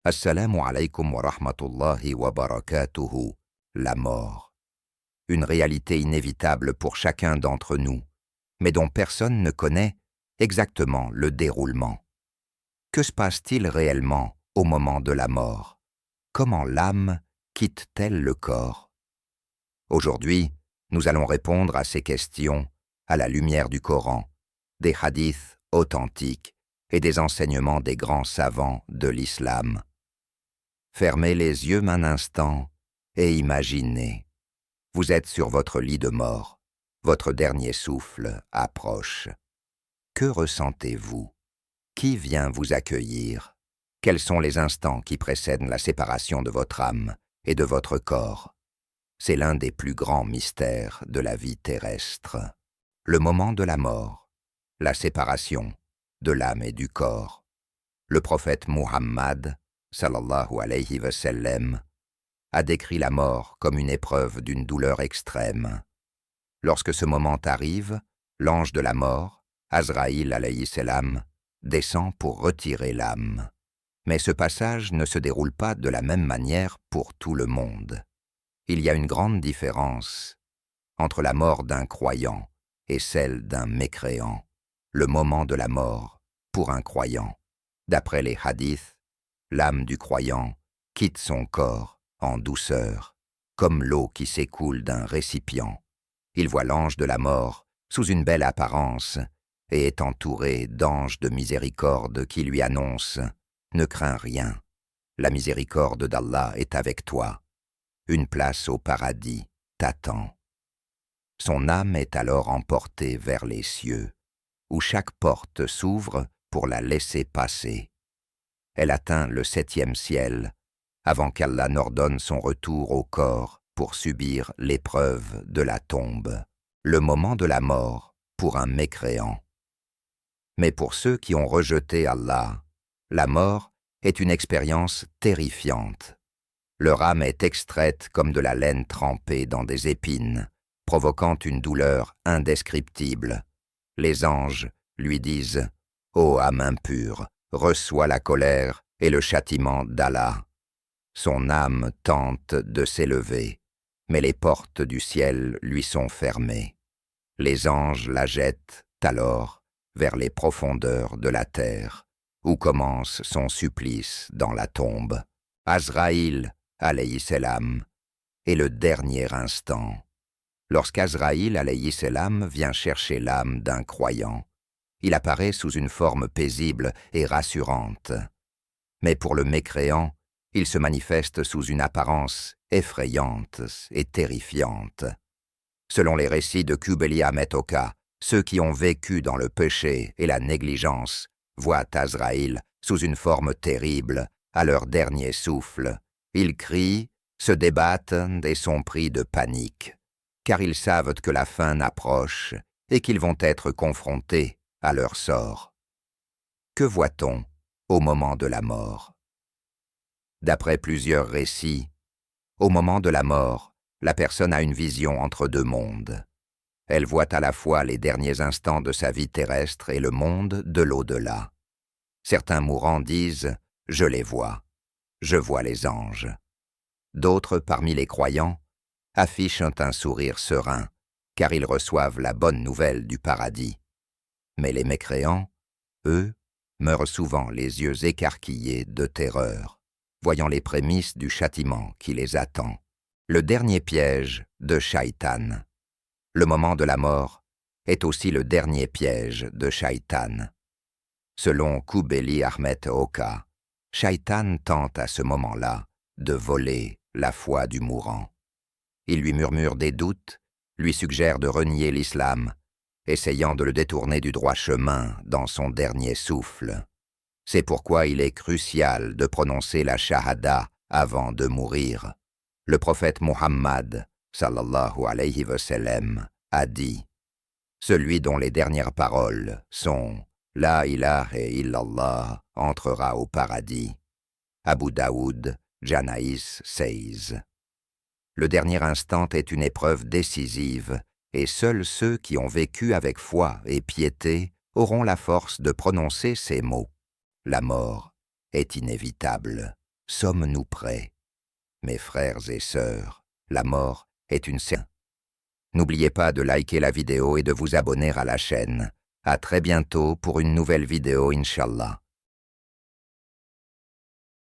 Assalamu alaikum wa rahmatullahi wa barakatuhu, la mort. Une réalité inévitable pour chacun d'entre nous, mais dont personne ne connaît exactement le déroulement. Que se passe-t-il réellement au moment de la mort? Comment l'âme quitte-t-elle le corps? Aujourd'hui, nous allons répondre à ces questions à la lumière du Coran, des hadiths authentiques et des enseignements des grands savants de l'islam. Fermez les yeux un instant et imaginez. Vous êtes sur votre lit de mort. Votre dernier souffle approche. Que ressentez-vous? Qui vient vous accueillir? Quels sont les instants qui précèdent la séparation de votre âme et de votre corps? C'est l'un des plus grands mystères de la vie terrestre. Le moment de la mort, la séparation de l'âme et du corps. Le prophète Muhammad, sallallahu alayhi wa sallam, a décrit la mort comme une épreuve d'une douleur extrême. Lorsque ce moment arrive, l'ange de la mort, Azraïl alayhi salam, descend pour retirer l'âme. Mais ce passage ne se déroule pas de la même manière pour tout le monde. Il y a une grande différence entre la mort d'un croyant et celle d'un mécréant. Le moment de la mort pour un croyant. D'après les hadiths, l'âme du croyant quitte son corps en douceur, comme l'eau qui s'écoule d'un récipient. Il voit l'ange de la mort sous une belle apparence et est entouré d'anges de miséricorde qui lui annoncent « Ne crains rien, la miséricorde d'Allah est avec toi. Une place au paradis t'attend. » Son âme est alors emportée vers les cieux, où chaque porte s'ouvre pour la laisser passer. Elle atteint le 7e ciel, avant qu'Allah n'ordonne son retour au corps pour subir l'épreuve de la tombe, le moment de la mort pour un mécréant. Mais pour ceux qui ont rejeté Allah, la mort est une expérience terrifiante. Leur âme est extraite comme de la laine trempée dans des épines, provoquant une douleur indescriptible. Les anges lui disent « Ô âme impure, reçois la colère et le châtiment d'Allah. » Son âme tente de s'élever, mais les portes du ciel lui sont fermées. Les anges la jettent alors vers les profondeurs de la terre, où commence son supplice dans la tombe. Azraïl, alayhi salam, est le dernier instant. Lorsqu'Azraïl, alayhi salam, vient chercher l'âme d'un croyant, il apparaît sous une forme paisible et rassurante. Mais pour le mécréant, il se manifeste sous une apparence effrayante et terrifiante. Selon les récits de Kubeli Ahmet Oka, ceux qui ont vécu dans le péché et la négligence voient Azraïl sous une forme terrible à leur dernier souffle. Ils crient, se débattent et sont pris de panique, car ils savent que la fin approche et qu'ils vont être confrontés à leur sort. Que voit-on au moment de la mort? D'après plusieurs récits, au moment de la mort, la personne a une vision entre deux mondes. Elle voit à la fois les derniers instants de sa vie terrestre et le monde de l'au-delà. Certains mourants disent « Je les vois, je vois les anges ». D'autres, parmi les croyants, affichent un sourire serein, car ils reçoivent la bonne nouvelle du paradis. Mais les mécréants, eux, meurent souvent les yeux écarquillés de terreur, voyant les prémices du châtiment qui les attend. Le dernier piège de Shaitan. Le moment de la mort est aussi le dernier piège de Shaitan. Selon Kubeli Ahmet Oka, Shaitan tente à ce moment-là de voler la foi du mourant. Il lui murmure des doutes, lui suggère de renier l'islam, essayant de le détourner du droit chemin dans son dernier souffle. C'est pourquoi il est crucial de prononcer la shahada avant de mourir. Le prophète Muhammad, sallallahu alayhi wa sallam, a dit « Celui dont les dernières paroles sont « La ilaha illallah » entrera au paradis. » Abu Daoud, Janaïs 16. Le dernier instant est une épreuve décisive et seuls ceux qui ont vécu avec foi et piété auront la force de prononcer ces mots. La mort est inévitable. Sommes-nous prêts? Mes frères et sœurs, la mort est une certitude. N'oubliez pas de liker la vidéo et de vous abonner à la chaîne. À très bientôt pour une nouvelle vidéo, Inch'Allah.